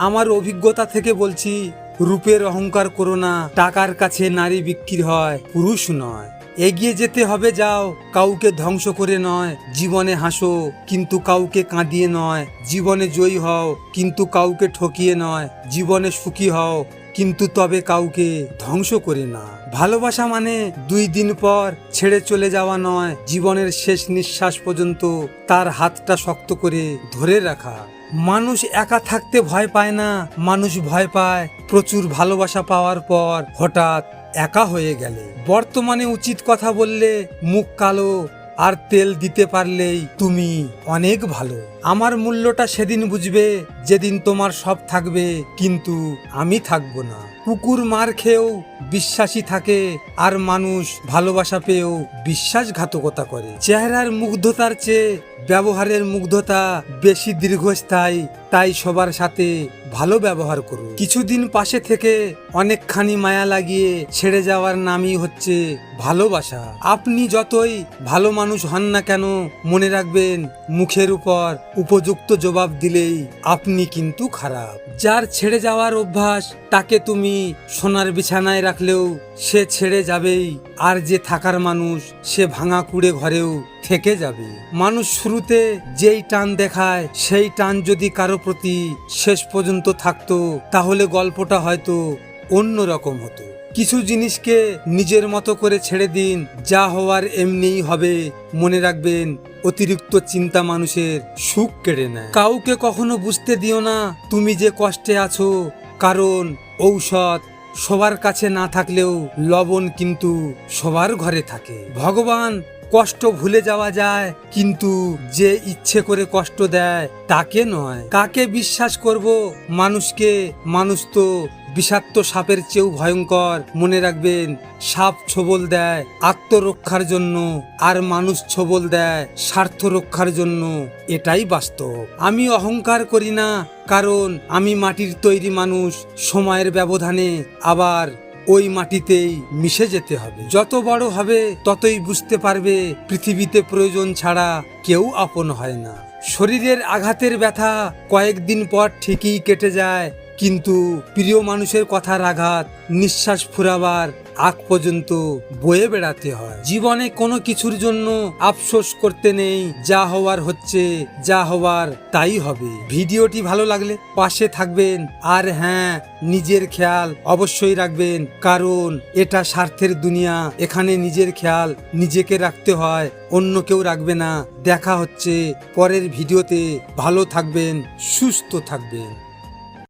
আমার অভিজ্ঞতা থেকে বলছি, রূপের অহংকার করো না। টাকার কাছে নারী বিক্রি হয়, পুরুষ নয়। এগিয়ে যেতে হবে, যাও, কাউকে ধ্বংস করে নয়। জীবনে হাসো, কিন্তু কাউকে কাঁদিয়ে নয়। জীবনে জয়ী হও, কিন্তু কাউকে ঠকিয়ে নয়। জীবনে সুখী হও, কিন্তু তবে কাউকে ধ্বংস করে না। ভালোবাসা মানে 2 দিন পর ছেড়ে চলে যাওয়া নয়, জীবনের শেষ নিঃশ্বাস পর্যন্ত তার হাতটা শক্ত করে ধরে রাখা। মানুষ একা থাকতে ভয় পায় না, মানুষ ভয় পায় প্রচুর ভালোবাসা পাওয়ার পর হঠাৎ একা হয়ে গেলে। বর্তমানে উচিত কথা বললে মুখ কালো, আর তেল দিতে পারলেই তুমি অনেক ভালো। আমার মূল্যটা সেদিন বুঝবে যেদিন তোমার সব থাকবে, কিন্তু আমি থাকবো না। কুকুর মার খেয়েও বিশ্বাসী থাকে, আর মানুষ ভালোবাসা পেয়েও বিশ্বাসঘাতকতা করে। চেহারার মুগ্ধতার চেয়ে ব্যবহারের মুগ্ধতা বেশি দীর্ঘস্থায়ী, তাই সবার সাথে ভালো ব্যবহার করুন। কিছুদিন পাশে থেকে অনেকখানি মায়া লাগিয়ে ছেড়ে যাওয়ার নামই হচ্ছে ভালোবাসা। আপনি যতই ভালো মানুষ হন না কেন, মনে রাখবেন মুখের উপর উপযুক্ত জবাব দিলেই আপনি কিন্তু খারাপ। যার ছেড়ে যাওয়ার অভ্যাস, তাকে তুমি সোনার বিছানায় রাখলেও সে ছেড়ে যাবেই। আর যে থাকার মানুষ, সে ভাঙা কুড়ে ঘরেও থেকে যাবে। মানুষ শুরুতে যেই টান দেখায়, সেই টান যদি কারো প্রতি শেষ পর্যন্ত থাকতো, তাহলে গল্পটা হয়তো অন্য রকম হতো। কিছু জিনিসকে নিজের মতো করে ছেড়ে দিন, যা হওয়ার এমনিই হবে। মনে রাখবেন, অতিরিক্ত চিন্তা মানুষের সুখ কেড়ে নেয়। কাউকে কখনো বুঝতে দিও না তুমি যে কষ্টে আছো, কারণ ঔষধ সবার কাছে না থাকলেও লবণ কিন্তু সবার ঘরে থাকে। ভগবান কষ্ট ভুলে যাওয়া যায়, কিন্তু যে ইচ্ছে করে কষ্ট দেয় তাকে নয়। কাকে বিশ্বাস করব? মানুষকে। মানুষ তো বিষাক্ত সাপের চেয়েও ভয়ঙ্কর। মনে রাখবেন, সাপ ছোবল দেয় আত্মরক্ষার জন্য, আর মানুষ ছোবল দেয় স্বার্থ রক্ষার জন্য। এটাই বাস্তব। আমি অহংকার করি না, কারণ আমি মাটির তৈরি মানুষ। সময়ের ব্যবধানে আবার ওই মাটিতেই মিশে যেতে হবে। যত বড় হবে ততই বুঝতে পারবে পৃথিবীতে প্রয়োজন ছাড়া কেউ আপন হয় না। শরীরের আঘাতের ব্যথা কয়েকদিন পর ঠিকই কেটে যায়, কিন্তু প্রিয় মানুষের কথার আঘাত নিঃশ্বাস ফুরাবার আগ পর্যন্ত বয়ে বেড়াতে হয়। জীবনে কোনো কিছুর জন্য আফসোস করতে নেই। যা হওয়ার হচ্ছে, যা হওয়ার তাই হবে। ভিডিওটি ভালো লাগলে পাশে থাকবেন, আর হ্যাঁ, নিজের খেয়াল অবশ্যই রাখবেন, কারণ এটা স্বার্থের দুনিয়া। এখানে নিজের খেয়াল নিজেকে রাখতে হয়, অন্য কেউ রাখবে না। দেখা হচ্ছে পরের ভিডিওতে। ভালো থাকবেন, সুস্থ থাকবেন।